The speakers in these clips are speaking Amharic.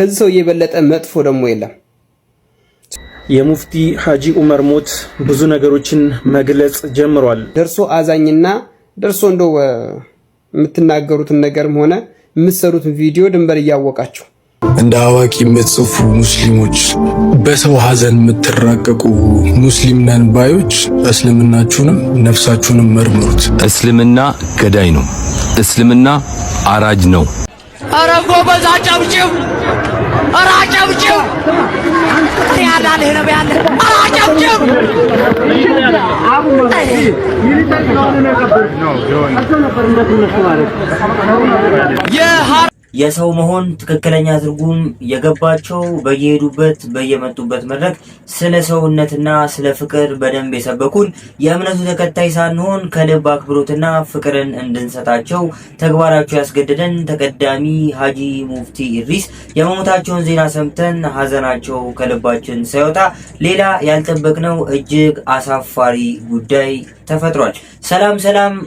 ከዚህ ሰው የበለጠ መጥፎ ደግሞ የለም። የሙፍቲ ሐጂ ዑመር ሞት ብዙ ነገሮችን መግለጽ ጀምሯል። ደርሶ አዛኝና ደርሶ እንደው የምትናገሩትን ነገርም ሆነ የምትሰሩትን ቪዲዮ ድንበር እያወቃችሁ እንደ አዋቂ የምትጽፉ ሙስሊሞች፣ በሰው ሐዘን የምትራቀቁ ሙስሊም ነን ባዮች እስልምናችሁንም ነፍሳችሁንም መርምሩት። እስልምና ገዳይ ነው። እስልምና አራጅ ነው። ኧረ ጎበዝ አጨብጭብ! ኧረ አጨብጭብ! ያዳልህ ነው ያለ አጨብጭብ! የሰው መሆን ትክክለኛ ትርጉም የገባቸው በየሄዱበት በየመጡበት መድረክ ስለ ሰውነትና ስለ ፍቅር በደንብ የሰበኩን የእምነቱ ተከታይ ሳንሆን ከልብ አክብሮትና ፍቅርን እንድንሰጣቸው ተግባራቸው ያስገደደን ተቀዳሚ ሐጂ ሙፍቲ ኢድሪስ የመሞታቸውን ዜና ሰምተን ሀዘናቸው ከልባችን ሳይወጣ ሌላ ያልጠበቅነው እጅግ አሳፋሪ ጉዳይ ተፈጥሯል። ሰላም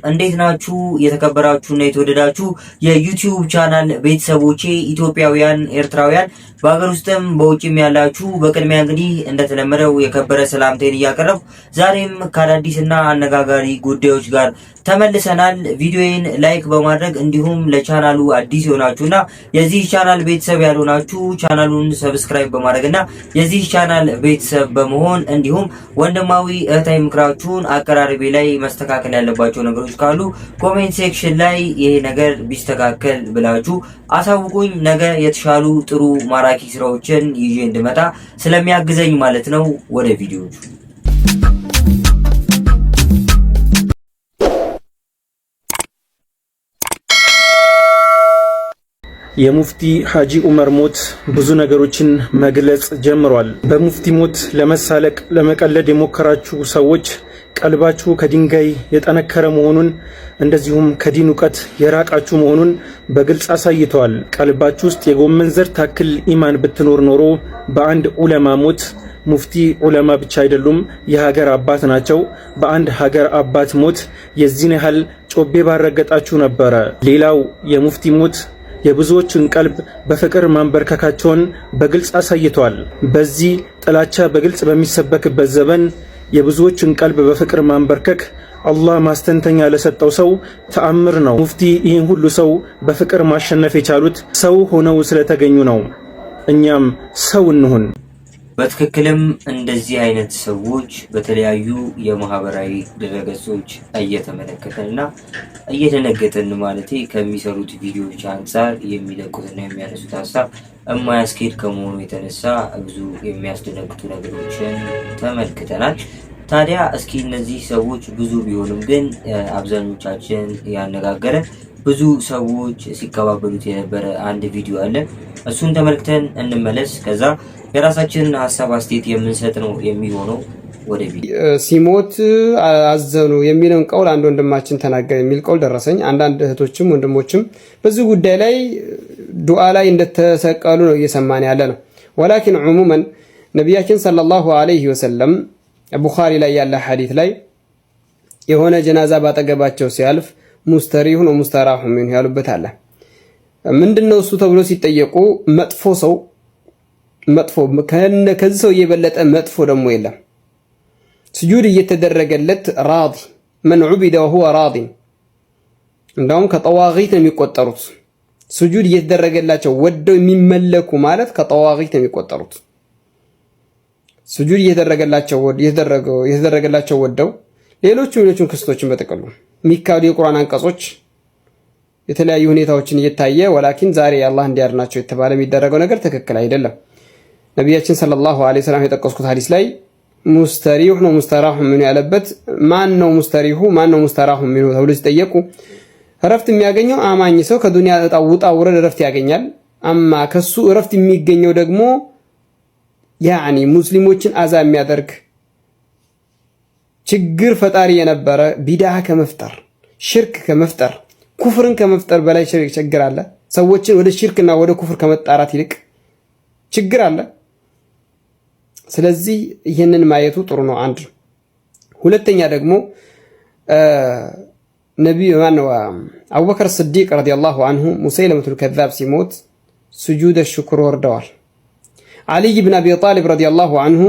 እንዴት ናችሁ? የተከበራችሁና የተወደዳችሁ የዩቲዩብ ቻናል ቤተሰቦቼ ኢትዮጵያውያን፣ ኤርትራውያን በአገር ውስጥም በውጭም ያላችሁ በቅድሚያ እንግዲህ እንደተለመደው የከበረ ሰላምታዬን እያቀረብኩ ዛሬም ከአዳዲስና አነጋጋሪ ጉዳዮች ጋር ተመልሰናል። ቪዲዮዬን ላይክ በማድረግ እንዲሁም ለቻናሉ አዲስ የሆናችሁና የዚህ ቻናል ቤተሰብ ያልሆናችሁ ቻናሉን ሰብስክራይብ በማድረግና የዚህ ቻናል ቤተሰብ በመሆን እንዲሁም ወንድማዊ እህታዊ ምክራችሁን አቀራረቤ ላይ መስተካከል ያለባቸው ነገሮች ካሉ ኮሜንት ሴክሽን ላይ ይሄ ነገር ቢስተካከል ብላችሁ አሳውቁኝ። ነገ የተሻሉ ጥሩ ማራኪ ስራዎችን ይዤ እንድመጣ ስለሚያግዘኝ ማለት ነው። ወደ ቪዲዮቹ የሙፍቲ ሐጂ ዑመር ሞት ብዙ ነገሮችን መግለጽ ጀምሯል። በሙፍቲ ሞት ለመሳለቅ ለመቀለድ የሞከራችሁ ሰዎች ቀልባችሁ ከድንጋይ የጠነከረ መሆኑን እንደዚሁም ከዲን እውቀት የራቃችሁ መሆኑን በግልጽ አሳይተዋል። ቀልባችሁ ውስጥ የጎመን ዘር ታክል ኢማን ብትኖር ኖሮ በአንድ ዑለማ ሞት ሙፍቲ ዑለማ ብቻ አይደሉም፣ የሀገር አባት ናቸው። በአንድ ሀገር አባት ሞት የዚህን ያህል ጮቤ ባረገጣችሁ ነበረ። ሌላው የሙፍቲ ሞት የብዙዎችን ቀልብ በፍቅር ማንበርከካቸውን በግልጽ አሳይተዋል። በዚህ ጥላቻ በግልጽ በሚሰበክበት ዘመን የብዙዎችን ቀልብ በፍቅር ማንበርከክ አላህ ማስተንተኛ ለሰጠው ሰው ተአምር ነው። ሙፍቲ ይህን ሁሉ ሰው በፍቅር ማሸነፍ የቻሉት ሰው ሆነው ስለተገኙ ነው። እኛም ሰው እንሁን። በትክክልም እንደዚህ አይነት ሰዎች በተለያዩ የማህበራዊ ድረገጾች እየተመለከተንና እየተነገጠን ማለቴ ከሚሰሩት ቪዲዮዎች አንፃር የሚለቁትና የሚያነሱት ሀሳብ የማያስኬድ ከመሆኑ የተነሳ ብዙ የሚያስደነግጡ ነገሮችን ተመልክተናል። ታዲያ እስኪ እነዚህ ሰዎች ብዙ ቢሆኑም ግን አብዛኞቻችን ያነጋገረ ብዙ ሰዎች ሲቀባበሉት የነበረ አንድ ቪዲዮ አለ። እሱን ተመልክተን እንመለስ። ከዛ የራሳችንን ሀሳብ አስተያየት የምንሰጥ ነው የሚሆነው። ወደ ቪዲዮ ሲሞት አዘኑ የሚለውን ቀውል አንድ ወንድማችን ተናገረ የሚል ቀውል ደረሰኝ። አንዳንድ እህቶችም ወንድሞችም በዚህ ጉዳይ ላይ ዱዓ ላይ እንደተሰቀሉ ነው እየሰማን ያለ ነው። ወላኪን ዑሙመን ነቢያችን ሰለላሁ ዐለይሂ ወሰለም ቡኻሪ ላይ ያለ ሐዲስ ላይ የሆነ ጀናዛ ባጠገባቸው ሲያልፍ ሙስተሪሁ ነው ሙስተራሁ ምን ያሉበት አለ። ምንድነው እሱ ተብሎ ሲጠየቁ መጥፎ ሰው መጥፎ ከዚህ ሰው የበለጠ መጥፎ ደግሞ የለም። ስጁድ እየተደረገለት ራዲ መን ዑቢደ ወሁወ ራዲ እንደውም ከጠዋጊት ነው የሚቆጠሩት። ስጁድ እየተደረገላቸው ወደው የሚመለኩ ማለት ከጠዋጊት ነው የሚቆጠሩት። ስጁድ እየተደረገላቸው ወደው ሌሎቹን ክስቶችን በጥቅሉ የሚካዱ የቁርአን አንቀጾች የተለያዩ ሁኔታዎችን እየታየ ወላኪን ዛሬ አላህ እንዲያድናቸው የተባለ የሚደረገው ነገር ትክክል አይደለም። ነቢያችን ሰለላሁ ዐለይሂ ወሰለም የጠቀስኩት ሐዲስ ላይ ሙስተሪሁ ነው ሙስተራሁ ምን ያለበት ማን ነው ሙስተሪሁ ማን ነው ሙስተራሁ ምን ተብሎ ሲጠየቁ እረፍት የሚያገኘው አማኝ ሰው ከዱንያ ውጣ ውረድ እረፍት ያገኛል። አማ ከሱ እረፍት የሚገኘው ደግሞ ያኒ ሙስሊሞችን አዛ የሚያደርግ ችግር ፈጣሪ የነበረ ቢድዓ ከመፍጠር ሽርክ ከመፍጠር ኩፍርን ከመፍጠር በላይ ችግር አለ። ሰዎችን ወደ ሽርክና ወደ ኩፍር ከመጣራት ይልቅ ችግር አለ። ስለዚህ ይህንን ማየቱ ጥሩ ነው። አንድ ሁለተኛ ደግሞ ነብዩ ማነው አቡበከር ስዲቅ ረዲየላሁ ዐንሁ ሙሰይለመቱል ከዛብ ሲሞት ስጁድ ሽኩር ወርደዋል። አልይ ብን አቢ ጣሊብ ረዲየላሁ አንሁ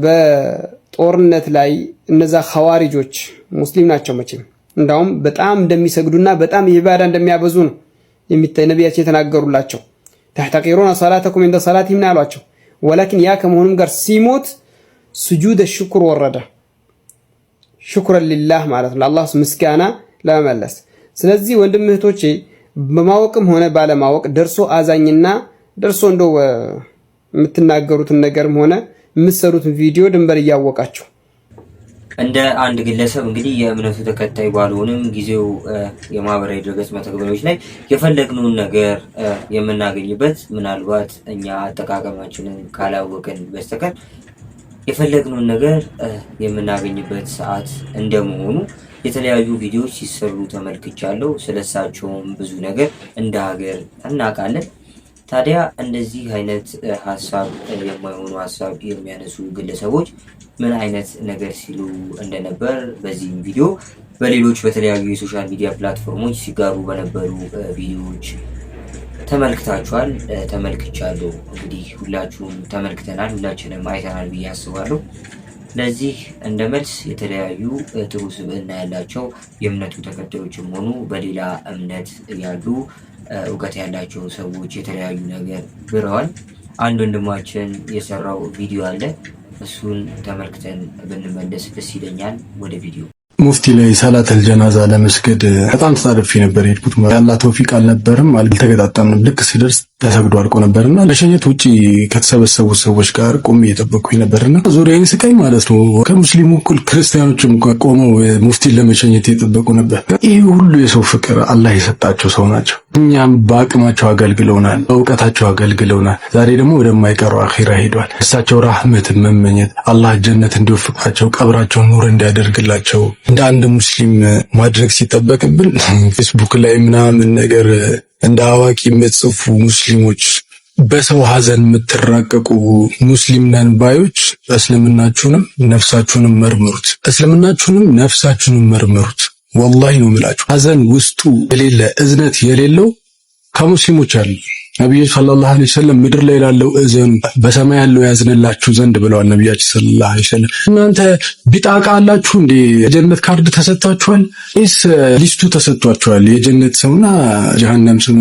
በጦርነት ላይ እነዛ ኸዋሪጆች ሙስሊም ናቸው መቼም እንዳውም በጣም እንደሚሰግዱና በጣም ኢባዳ እንደሚያበዙ ነው ነቢያችን የተናገሩላቸው። ተሕተቂሩነ ሰላተኩም እንደ ሰላቲሂም አሏቸው። ወላኪን ያ ከመሆኑም ጋር ሲሞት ስጁድ ሽኩር ወረደ። ሽኩረን ሊላህ ማለት ነው፣ ለአላህ ምስጋና ለመመለስ። ስለዚህ ወንድም እህቶቼ በማወቅም ሆነ ባለማወቅ ደርሶ አዛኝና ደርሶ እንደው የምትናገሩትን ነገርም ሆነ የምትሰሩትን ቪዲዮ ድንበር እያወቃችሁ እንደ አንድ ግለሰብ እንግዲህ የእምነቱ ተከታይ ባልሆንም ጊዜው የማህበራዊ ድረገጽ መተግበሪያዎች ላይ የፈለግነውን ነገር የምናገኝበት ምናልባት እኛ አጠቃቀማችንን ካላወቅን በስተቀር የፈለግነውን ነገር የምናገኝበት ሰዓት እንደመሆኑ የተለያዩ ቪዲዮዎች ሲሰሩ ተመልክቻለሁ። ስለሳቸውም ብዙ ነገር እንደ ሀገር እናውቃለን። ታዲያ እንደዚህ አይነት ሀሳብ የማይሆኑ ሀሳብ የሚያነሱ ግለሰቦች ምን አይነት ነገር ሲሉ እንደነበር በዚህም ቪዲዮ በሌሎች በተለያዩ የሶሻል ሚዲያ ፕላትፎርሞች ሲጋሩ በነበሩ ቪዲዮዎች ተመልክታችኋል፣ ተመልክቻለሁ። እንግዲህ ሁላችሁም ተመልክተናል፣ ሁላችንም አይተናል ብዬ አስባለሁ። ለዚህ እንደ መልስ የተለያዩ ጥሩ ስብዕና ያላቸው የእምነቱ ተከታዮችም ሆኑ በሌላ እምነት ያሉ እውቀት ያላቸው ሰዎች የተለያዩ ነገር ብለዋል። አንድ ወንድማችን የሰራው ቪዲዮ አለ፣ እሱን ተመልክተን ብንመለስ ደስ ይለኛል። ወደ ቪዲዮ ሙፍቲ ላይ ሰላተል ጀናዛ ለመስገድ በጣም ተጣድፌ ነበር የሄድኩት። ያላ ተውፊቅ አልነበርም፣ አልተገጣጠምንም። ልክ ሲደርስ ተሰግዶ አልቆ ነበርና ለሸኘት ውጪ ከተሰበሰቡ ሰዎች ጋር ቆሜ እየጠበቅኩኝ ነበርና ዙሪያዬን ስቃኝ ማለት ነው። ከሙስሊሙ እኩል ክርስቲያኖችም ቆመው ሙፍቲን ለመሸኘት እየጠበቁ ነበር። ይህ ሁሉ የሰው ፍቅር አላህ የሰጣቸው ሰው ናቸው። እኛም በአቅማቸው አገልግለውናል፣ በእውቀታቸው አገልግለውናል። ዛሬ ደግሞ ወደማይቀረው አኺራ ሄዷል። እሳቸው ራህመትን መመኘት፣ አላህ ጀነት እንዲወፍቃቸው፣ ቀብራቸውን ኑር እንዲያደርግላቸው እንደ አንድ ሙስሊም ማድረግ ሲጠበቅብን ፌስቡክ ላይ ምናምን ነገር እንደ አዋቂ የምትጽፉ ሙስሊሞች፣ በሰው ሀዘን የምትራቀቁ ሙስሊም ነን ባዮች እስልምናችሁንም ነፍሳችሁንም መርምሩት። እስልምናችሁንም ነፍሳችሁንም መርምሩት። ወላሂ ነው የምላችሁ። ሀዘን ውስጡ የሌለ እዝነት የሌለው ከሙስሊሞች አለ። ነብዩ ሰለላሁ ዐለይሂ ወሰለም ምድር ላይ ላለው እዘኑ በሰማይ ያለው ያዝንላችሁ ዘንድ ብለዋል ነብያችን ሰለላሁ ዐለይሂ ወሰለም። እናንተ ቢጣቃ አላችሁ እንዴ? የጀነት ካርድ ተሰጥቷችኋል? ኢስ ሊስቱ ተሰጥቷችኋል? የጀነት ሰውና ጀሃነም ሰው።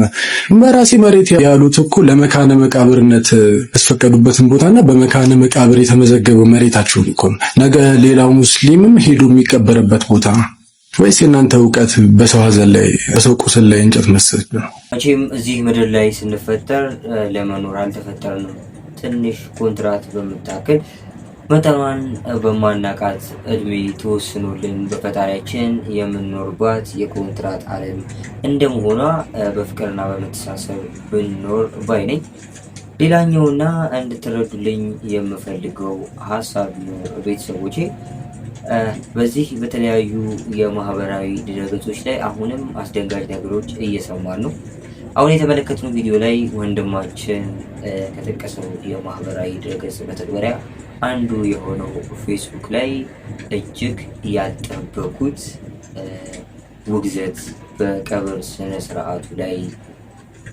በራሴ መሬት ያሉት እኮ ለመካነ መቃብርነት ያስፈቀዱበትን ቦታና በመካነ መቃብር የተመዘገበው መሬታችሁ እኮ ነገ ሌላው ሙስሊምም ሄዶ የሚቀበርበት ቦታ ወይስ የእናንተ እውቀት በሰው ሀዘን ላይ በሰው ቁስል ላይ እንጨት መስጠት ነው? መቼም እዚህ ምድር ላይ ስንፈጠር ለመኖር አልተፈጠርንም። ትንሽ ኮንትራት በምታክል መጠኗን በማናቃት እድሜ ተወስኖልን በፈጣሪያችን የምንኖርባት የኮንትራት ዓለም እንደመሆኗ በፍቅርና በመተሳሰብ ብንኖር ባይ ነኝ። ሌላኛውና እንድትረዱልኝ የምፈልገው ሀሳብ ቤተሰቦቼ በዚህ በተለያዩ የማህበራዊ ድረገጾች ላይ አሁንም አስደንጋጭ ነገሮች እየሰማን ነው። አሁን የተመለከትነው ቪዲዮ ላይ ወንድማችን ከጠቀሰው የማህበራዊ ድረገጽ መተግበሪያ አንዱ የሆነው ፌስቡክ ላይ እጅግ ያልጠበቁት ውግዘት በቀብር ስነ ስርዓቱ ላይ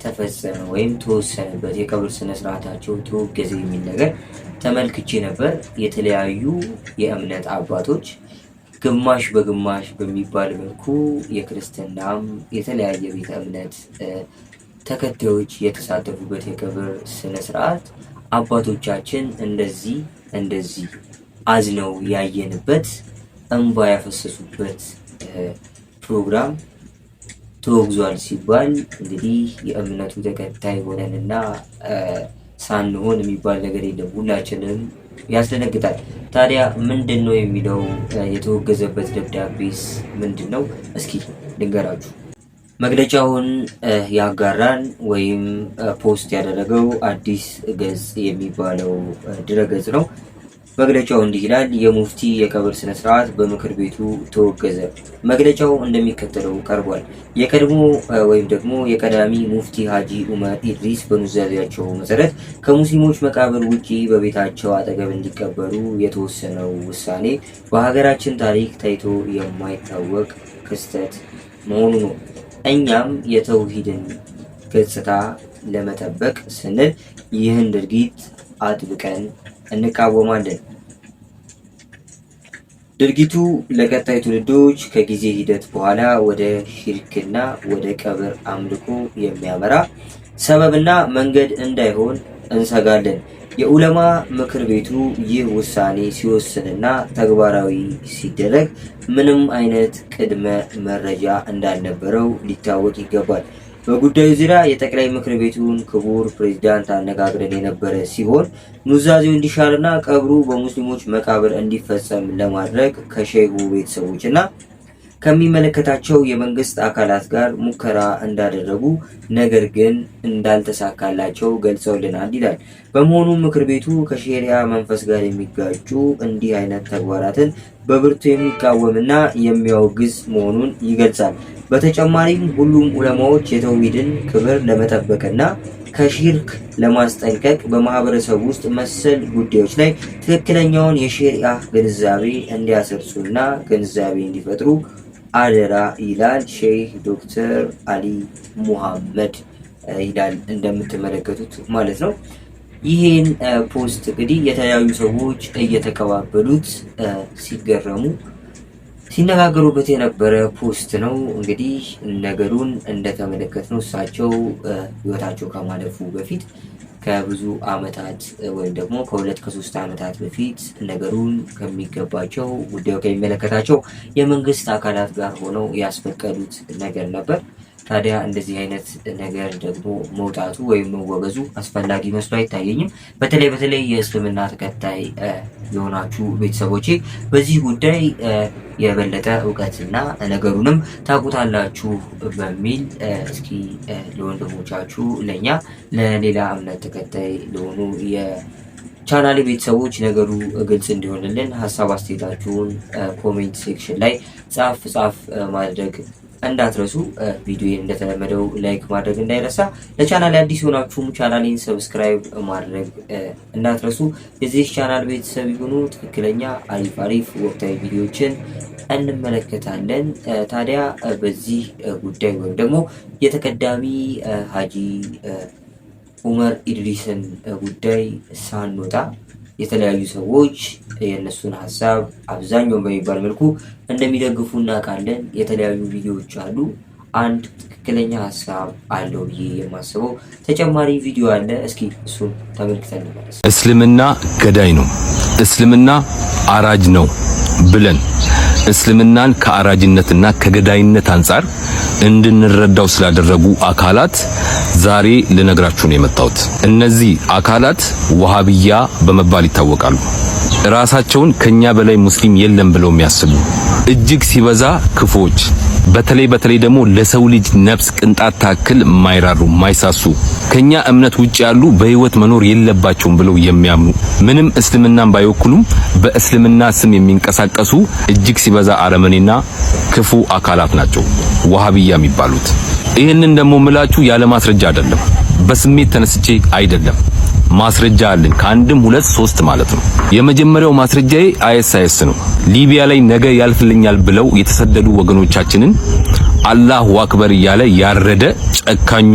ተፈጸመ ወይም ተወሰነበት፣ የቀብር ስነ ስርዓታቸው ተወገዘ የሚል ነገር ተመልክቼ ነበር። የተለያዩ የእምነት አባቶች ግማሽ በግማሽ በሚባል መልኩ የክርስትናም የተለያየ ቤተ እምነት ተከታዮች የተሳተፉበት የቀብር ስነ ስርዓት አባቶቻችን እንደዚህ አዝነው ያየንበት እንባ ያፈሰሱበት ፕሮግራም ተወግዟል ሲባል እንግዲህ የእምነቱ ተከታይ ሆነንና ሳንሆን የሚባል ነገር የለም። ሁላችንም ያስደነግጣል። ታዲያ ምንድን ነው የሚለው የተወገዘበት ደብዳቤስ ምንድን ነው? እስኪ ልንገራችሁ። መግለጫውን ያጋራን ወይም ፖስት ያደረገው አዲስ ገጽ የሚባለው ድረገጽ ነው። መግለጫው እንዲህ ይላል። የሙፍቲ የቀብር ስነ ስርዓት በምክር ቤቱ ተወገዘ። መግለጫው እንደሚከተለው ቀርቧል። የቀድሞ ወይም ደግሞ የቀዳሚ ሙፍቲ ሀጂ ዑመር ኢድሪስ በኑዛዜያቸው መሰረት ከሙስሊሞች መቃብር ውጪ በቤታቸው አጠገብ እንዲቀበሩ የተወሰነው ውሳኔ በሀገራችን ታሪክ ታይቶ የማይታወቅ ክስተት መሆኑ ነው። እኛም የተውሂድን ገጽታ ለመጠበቅ ስንል ይህን ድርጊት አጥብቀን እንቃወማለን። ድርጊቱ ለቀጣይ ትውልዶች ከጊዜ ሂደት በኋላ ወደ ሽርክና ወደ ቀብር አምልኮ የሚያመራ ሰበብና መንገድ እንዳይሆን እንሰጋለን። የዑለማ ምክር ቤቱ ይህ ውሳኔ ሲወስንና ተግባራዊ ሲደረግ ምንም አይነት ቅድመ መረጃ እንዳልነበረው ሊታወቅ ይገባል። በጉዳዩ ዙሪያ የጠቅላይ ምክር ቤቱን ክቡር ፕሬዝዳንት አነጋግረን የነበረ ሲሆን ኑዛዜው እንዲሻርና ቀብሩ በሙስሊሞች መቃብር እንዲፈጸም ለማድረግ ከሼሁ ቤተሰቦችና ከሚመለከታቸው የመንግስት አካላት ጋር ሙከራ እንዳደረጉ ነገር ግን እንዳልተሳካላቸው ገልጸውልናል ይላል። በመሆኑ ምክር ቤቱ ከሼሪያ መንፈስ ጋር የሚጋጩ እንዲህ አይነት ተግባራትን በብርቱ የሚቃወምና የሚያወግዝ መሆኑን ይገልጻል። በተጨማሪም ሁሉም ዑለማዎች የተውሂድን ክብር ለመጠበቅና ከሽርክ ለማስጠንቀቅ በማህበረሰብ ውስጥ መሰል ጉዳዮች ላይ ትክክለኛውን የሼሪያ ግንዛቤ እንዲያሰርጹና ግንዛቤ እንዲፈጥሩ አደራ ይላል ሼህ ዶክተር አሊ ሙሐመድ ይላል እንደምትመለከቱት ማለት ነው። ይሄን ፖስት እንግዲህ የተለያዩ ሰዎች እየተቀባበሉት ሲገረሙ ሲነጋገሩበት የነበረ ፖስት ነው። እንግዲህ ነገሩን እንደተመለከትነው እሳቸው ህይወታቸው ከማለፉ በፊት ከብዙ አመታት ወይም ደግሞ ከ2-3 አመታት በፊት ነገሩን ከሚገባቸው ጉዳዩ ከሚመለከታቸው የመንግስት አካላት ጋር ሆነው ያስፈቀዱት ነገር ነበር። ታዲያ እንደዚህ አይነት ነገር ደግሞ መውጣቱ ወይም መወገዙ አስፈላጊ መስሎ አይታየኝም። በተለይ የእስልምና ተከታይ የሆናችሁ ቤተሰቦቼ በዚህ ጉዳይ የበለጠ እውቀትና ነገሩንም ታውቁታላችሁ በሚል እስኪ ለወንድሞቻችሁ ለኛ ለሌላ እምነት ተከታይ ለሆኑ የቻናሌ ቤተሰቦች ነገሩ ግልጽ እንዲሆንልን ሀሳብ አስተያየታችሁን ኮሜንት ሴክሽን ላይ ጻፍ ማድረግ እንዳትረሱ። ቪዲዮ እንደተለመደው ላይክ ማድረግ እንዳይረሳ። ለቻናል አዲስ ሆናችሁም ቻናሌን ሰብስክራይብ ማድረግ እንዳትረሱ። የዚህ ቻናል ቤተሰብ ይሁኑ። ትክክለኛ አሪፍ ወቅታዊ ቪዲዮዎችን እንመለከታለን። ታዲያ በዚህ ጉዳይ ወይም ደግሞ የተቀዳሚ ሀጂ ዑመር ኢድሪስን ጉዳይ ሳንወጣ የተለያዩ ሰዎች የእነሱን ሀሳብ አብዛኛውን በሚባል መልኩ እንደሚደግፉ እናውቃለን። የተለያዩ ቪዲዮዎች አሉ። አንድ ትክክለኛ ሀሳብ አለው ብዬ የማስበው ተጨማሪ ቪዲዮ አለ። እስኪ እሱን ተመልክተን እንመለስ። እስልምና ገዳይ ነው፣ እስልምና አራጅ ነው ብለን እስልምናን ከአራጅነትና ከገዳይነት አንጻር እንድንረዳው ስላደረጉ አካላት ዛሬ ልነግራችሁ ነው የመጣሁት። እነዚህ አካላት ወሃቢያ በመባል ይታወቃሉ። ራሳቸውን ከኛ በላይ ሙስሊም የለም ብለው የሚያስቡ እጅግ ሲበዛ ክፎች፣ በተለይ ደግሞ ለሰው ልጅ ነፍስ ቅንጣት ታክል ማይራሩ ማይሳሱ፣ ከኛ እምነት ውጭ ያሉ በህይወት መኖር የለባቸውም ብለው የሚያምኑ ምንም እስልምናን ባይወክሉም በእስልምና ስም የሚንቀሳቀሱ እጅግ ሲበዛ አረመኔና ክፉ አካላት ናቸው ወሃቢያ የሚባሉት። ይህንን ደግሞ ምላችሁ ያለ ማስረጃ አይደለም፣ በስሜት ተነስቼ አይደለም። ማስረጃ አለኝ፣ ከአንድም 2-3 ማለት ነው። የመጀመሪያው ማስረጃዬ አይኤስ ነው። ሊቢያ ላይ ነገ ያልፍልኛል ብለው የተሰደዱ ወገኖቻችንን አላሁ አክበር እያለ ያረደ ጨካኙ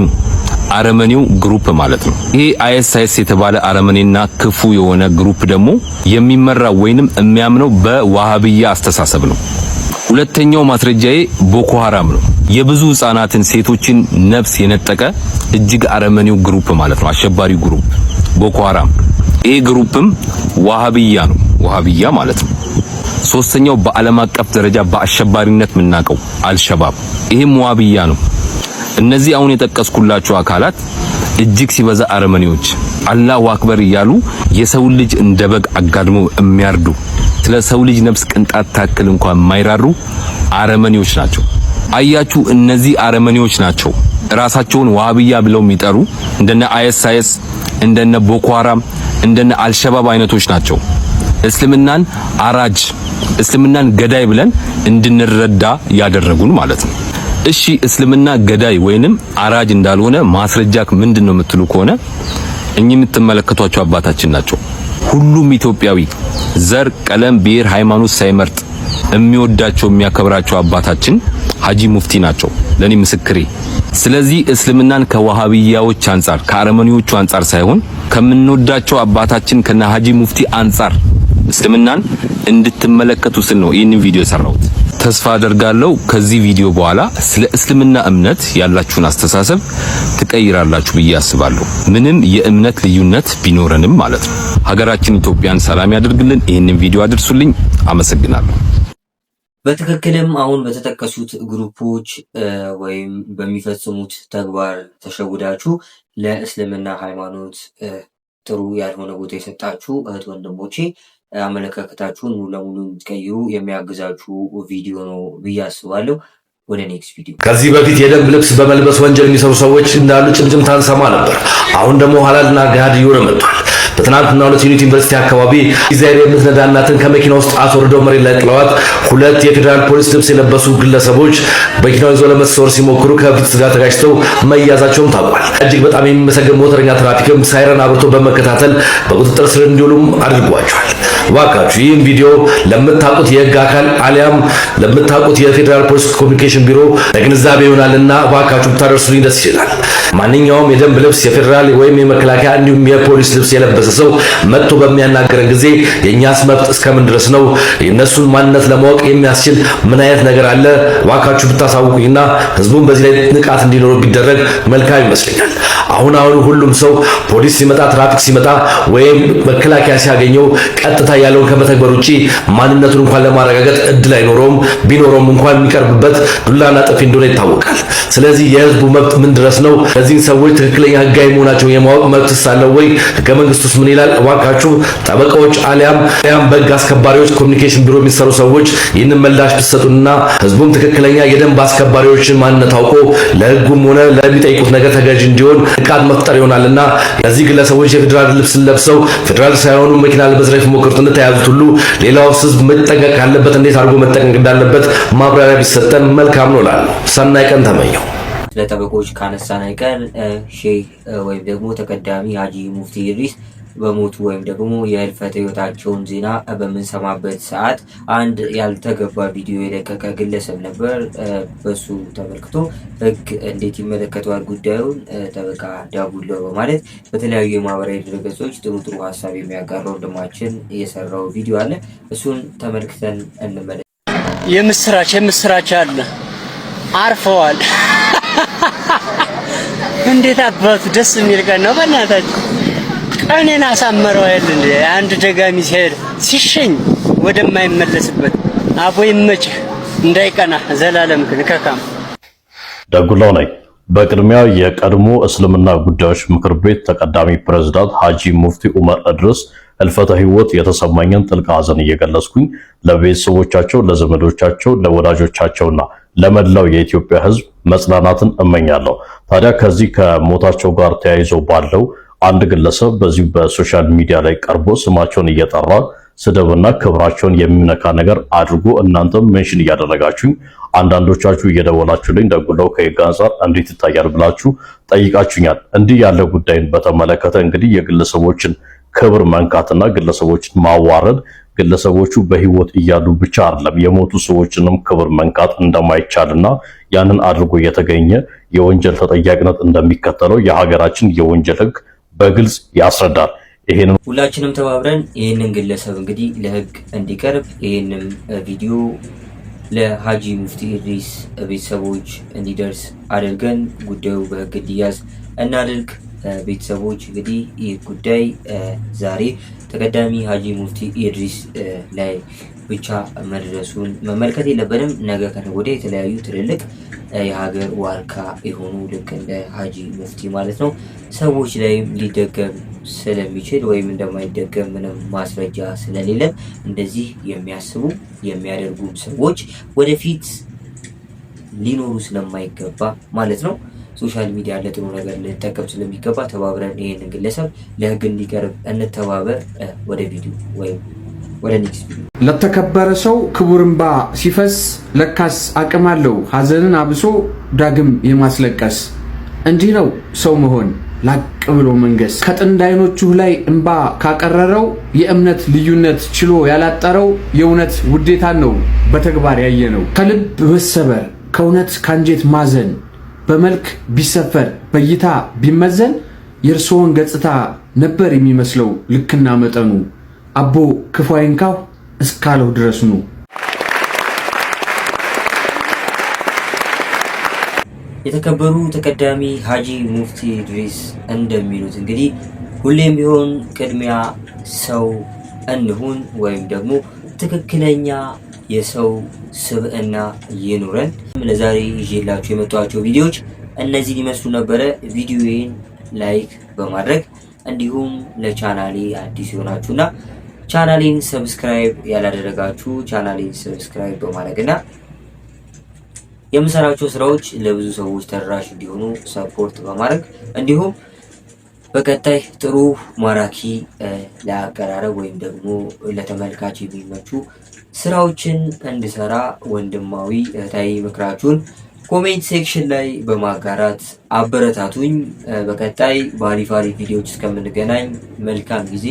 አረመኔው ግሩፕ ማለት ነው። ይሄ አይኤስ የተባለ አረመኔና ክፉ የሆነ ግሩፕ ደግሞ የሚመራው ወይንም የሚያምነው በዋሃብያ አስተሳሰብ ነው። ሁለተኛው ማስረጃዬ ቦኮ ሐራም ነው። የብዙ ህፃናትን ሴቶችን ነፍስ የነጠቀ እጅግ አረመኔው ግሩፕ ማለት ነው። አሸባሪው ግሩፕ ቦኮ ሐራም። ይሄ ግሩፕም ዋሃብያ ነው፣ ዋሃብያ ማለት ነው። ሶስተኛው በዓለም አቀፍ ደረጃ በአሸባሪነት የምናውቀው አልሸባብ፣ ይሄም ዋሃብያ ነው። እነዚህ አሁን የጠቀስኩላችሁ አካላት እጅግ ሲበዛ አረመኔዎች አላሁ አክበር እያሉ የሰው ልጅ እንደ በግ አጋድመው የሚያርዱ ስለ ሰው ልጅ ነፍስ ቅንጣት ታክል እንኳን የማይራሩ አረመኔዎች ናቸው። አያችሁ፣ እነዚህ አረመኔዎች ናቸው ራሳቸውን ዋሃብያ ብለው የሚጠሩ እንደነ አይኤስ፣ እንደነ ቦኮ ሐራም፣ እንደነ አልሸባብ አይነቶች ናቸው። እስልምናን አራጅ፣ እስልምናን ገዳይ ብለን እንድንረዳ ያደረጉን ማለት ነው። እሺ እስልምና ገዳይ ወይንም አራጅ እንዳልሆነ ማስረጃክ ምንድነው የምትሉ ከሆነ እኚህ የምትመለከቷቸው አባታችን ናቸው። ሁሉም ኢትዮጵያዊ ዘር፣ ቀለም፣ ብሔር፣ ሃይማኖት ሳይመርጥ የሚወዳቸው የሚያከብራቸው አባታችን ሀጂ ሙፍቲ ናቸው። ለኔ ምስክሬ ስለዚህ እስልምናን ከዋሃቢያዎች አንጻር ከአረመኔዎቹ አንጻር ሳይሆን ከምንወዳቸው አባታችን ከነ ሀጂ ሙፍቲ አንጻር እስልምናን እንድትመለከቱ ስል ነው ይህንን ቪዲዮ የሰራሁት። ተስፋ አደርጋለሁ ከዚህ ቪዲዮ በኋላ ስለ እስልምና እምነት ያላችሁን አስተሳሰብ ትቀይራላችሁ ብዬ አስባለሁ። ምንም የእምነት ልዩነት ቢኖረንም ማለት ነው። ሀገራችን ኢትዮጵያን ሰላም ያድርግልን። ይህንን ቪዲዮ አድርሱልኝ። አመሰግናለሁ። በትክክልም አሁን በተጠቀሱት ግሩፖች ወይም በሚፈጽሙት ተግባር ተሸውዳችሁ ለእስልምና ሃይማኖት ጥሩ ያልሆነ ቦታ የሰጣችሁ እህት ወንድሞቼ አመለካከታችሁን ሙሉ ለሙሉ እንድትቀይሩ የሚያግዛችሁ ቪዲዮ ነው ብዬ አስባለሁ። ወደ ኔክስት ቪዲዮ። ከዚህ በፊት የደንብ ልብስ በመልበስ ወንጀል የሚሰሩ ሰዎች እንዳሉ ጭምጭምታ እንሰማ ነበር። አሁን ደግሞ ሐላልና ገሃድ እየሆነ መጥቷል። በትናንትናው ዕለት ዩኒቨርሲቲ አካባቢ ኢዛይር የምትነዳ እናትን ከመኪና ውስጥ አስወርደው መሬት ላይ ጥለዋት ሁለት የፌዴራል ፖሊስ ልብስ የለበሱ ግለሰቦች መኪናው ይዘው ለመሰወር ሲሞክሩ ከፊት ጋር ተጋጭተው መያዛቸውም ታውቋል። እጅግ በጣም የሚመሰገን ሞተረኛ ትራፊክም ሳይረን አብርቶ በመከታተል በቁጥጥር ስር እንዲውሉም አድርጓቸዋል። እባካችሁ ይህን ቪዲዮ ለምታውቁት የህግ አካል አሊያም ለምታውቁት የፌዴራል ፖሊስ ኮሚኒኬሽን ቢሮ ለግንዛቤ ይሆናልና እባካችሁ ብታደርሱልኝ ደስ ይላል። ማንኛውም የደንብ ልብስ የፌዴራል ወይም የመከላከያ እንዲሁም የፖሊስ ልብስ የለበሰ ሰው መጥቶ በሚያናገረን ጊዜ የእኛስ መብት እስከምን ድረስ ነው? የእነሱን ማንነት ለማወቅ የሚያስችል ምን አይነት ነገር አለ? እባካችሁ ብታሳውቁኝና ህዝቡን በዚህ ላይ ንቃት እንዲኖረው ቢደረግ መልካም ይመስለኛል። አሁን ሁሉም ሰው ፖሊስ ሲመጣ ትራፊክ ሲመጣ ወይም መከላከያ ሲያገኘው ቀጥታ ያለውን ከመተግበር ውጪ ማንነቱን እንኳን ለማረጋገጥ እድል አይኖረውም። ቢኖረውም እንኳን የሚቀርብበት ዱላና ጥፊ እንደሆነ ይታወቃል። ስለዚህ የህዝቡ መብት ምን ድረስ ነው? እነዚህን ሰዎች ትክክለኛ ህጋዊ መሆናቸውን የማወቅ መብት ሳለው ወይ? ህገ መንግስቱስ ምን ይላል? እባካችሁ ጠበቃዎች አሊያም በህግ አስከባሪዎች ኮሚኒኬሽን ቢሮ የሚሰሩ ሰዎች ይህንን ምላሽ ብትሰጡንና ህዝቡም ትክክለኛ የደንብ አስከባሪዎችን ማንነት አውቆ ለህጉም ሆነ ለሚጠይቁት ነገር ተገዥ እንዲሆን ንቃት መፍጠር ይሆናልና እነዚህ ግለሰቦች የፌዴራል ልብስን ለብሰው ፌዴራል ሳይሆኑ መኪና ለመዝረፍ ሞክሩት እንደተያዙት ሁሉ ሌላው ህዝብ መጠንቀቅ ካለበት እንዴት አድርጎ መጠንቀቅ እንዳለበት ማብራሪያ ቢሰጠን መልካም ነው እላለሁ። ሰናይ ቀን ተመኘው። ለጠበቆች ካነሳን አይቀር ሼህ ወይም ደግሞ ተቀዳሚ ሀጂ ሙፍቲ ኢድሪስ በሞቱ ወይም ደግሞ የህልፈተ ህይወታቸውን ዜና በምንሰማበት ሰዓት አንድ ያልተገባ ቪዲዮ የለቀቀ ግለሰብ ነበር። በሱ ተመልክቶ ህግ እንዴት ይመለከተዋል ጉዳዩን ጠበቃ ዳቡሎ በማለት በተለያዩ የማህበራዊ ድረገጾች ጥሩ ሀሳብ የሚያጋራ ወንድማችን የሰራው ቪዲዮ አለ። እሱን ተመልክተን እንመለስ። የምስራች አለ አርፈዋል። እንዴት አባቱ ደስ የሚል ቀን ነው በእናታችሁ። ቀኔን አሳመረው አይደል እንዴ? አንድ ደጋሚ ሲሄድ ሲሸኝ ወደማይመለስበት አቦ ይመችህ እንዳይቀና ዘላለም ከካም ደጉላው ነኝ። በቅድሚያ የቀድሞ እስልምና ጉዳዮች ምክር ቤት ተቀዳሚ ፕሬዝዳንት ሀጂ ሙፍቲ ዑመር ኢድሪስ ህልፈተ ህይወት የተሰማኝን ጥልቅ ሐዘን እየገለጽኩኝ ለቤተሰቦቻቸው፣ ለዘመዶቻቸው፣ ለወዳጆቻቸውና ለመላው የኢትዮጵያ ህዝብ መጽናናትን እመኛለሁ። ታዲያ ከዚህ ከሞታቸው ጋር ተያይዞ ባለው አንድ ግለሰብ በዚህ በሶሻል ሚዲያ ላይ ቀርቦ ስማቸውን እየጠራ ስድብና ክብራቸውን የሚነካ ነገር አድርጎ እናንተም ሜንሽን እያደረጋችሁኝ አንዳንዶቻችሁ እየደወላችሁልኝ ደጉላው ከህግ አንጻር እንዴት ይታያል ብላችሁ ጠይቃችሁኛል። እንዲህ ያለ ጉዳይን በተመለከተ እንግዲህ የግለሰቦችን ክብር መንካትና ግለሰቦችን ማዋረድ ግለሰቦቹ በህይወት እያሉ ብቻ አይደለም የሞቱ ሰዎችንም ክብር መንካት እንደማይቻልና ያንን አድርጎ የተገኘ የወንጀል ተጠያቂነት እንደሚከተለው የሀገራችን የወንጀል ህግ በግልጽ ያስረዳል። ይሄንን ሁላችንም ተባብረን ይሄንን ግለሰብ እንግዲህ ለህግ እንዲቀርብ ይሄንን ቪዲዮ ለሀጂ ሙፍቲ ኢድሪስ ቤተሰቦች እንዲደርስ አድርገን ጉዳዩ በህግ እንዲያዝ እናድርግ። ቤተሰቦች እንግዲህ ይህ ጉዳይ ዛሬ ተቀዳሚ ሀጂ ሙፍቲ ኢድሪስ ላይ ብቻ መድረሱን መመልከት የለብንም። ነገ ከነገ ወዲያ የተለያዩ ትልልቅ የሀገር ዋርካ የሆኑ ልክ እንደ ሀጂ ሙፍቲ ማለት ነው ሰዎች ላይም ሊደገም ስለሚችል ወይም እንደማይደገም ምንም ማስረጃ ስለሌለ እንደዚህ የሚያስቡ የሚያደርጉ ሰዎች ወደፊት ሊኖሩ ስለማይገባ ማለት ነው ሶሻል ሚዲያ ለጥሩ ነገር ልንጠቀም ስለሚገባ ተባብረን ይሄንን ግለሰብ ለህግ እንዲቀርብ እንተባበር። ወደ ቪዲዮ ወይም ወደ ኔክስት ቪዲዮ። ለተከበረ ሰው ክቡር እንባ ሲፈስ ለካስ አቅም አለው ሀዘንን አብሶ ዳግም የማስለቀስ። እንዲህ ነው ሰው መሆን ላቅ ብሎ መንገስ። ከጥንድ አይኖቹ ላይ እንባ ካቀረረው የእምነት ልዩነት ችሎ ያላጠረው የእውነት ውዴታን ነው በተግባር ያየነው። ከልብ መሰበር ከእውነት ካንጀት ማዘን በመልክ ቢሰፈር በእይታ ቢመዘን የእርስዎን ገጽታ ነበር የሚመስለው ልክና መጠኑ። አቦ ክፉ አይንካው እስካለው ድረስ ነው። የተከበሩ ተቀዳሚ ሀጂ ሙፍቲ ኢድሪስ እንደሚሉት እንግዲህ ሁሌም ቢሆን ቅድሚያ ሰው እንሁን ወይም ደግሞ ትክክለኛ የሰው ስብዕና ይኑረን። ለዛሬ ይዤላችሁ የመጣኋቸው ቪዲዮዎች እነዚህን ይመስሉ ነበረ። ቪዲዮዬን ላይክ በማድረግ እንዲሁም ለቻናሌ አዲስ የሆናችሁና ቻናሌን ሰብስክራይብ ያላደረጋችሁ ቻናሌን ሰብስክራይብ በማድረግና የምሰራቸው ስራዎች ለብዙ ሰዎች ተደራሽ እንዲሆኑ ሰፖርት በማድረግ እንዲሁም በቀጣይ ጥሩ ማራኪ ለአቀራረብ ወይም ደግሞ ለተመልካች የሚመቹ ስራዎችን እንድሰራ ወንድማዊ እህታዊ ምክራችሁን ኮሜንት ሴክሽን ላይ በማጋራት አበረታቱኝ። በቀጣይ በአሪፍ ቪዲዮዎች እስከምንገናኝ መልካም ጊዜ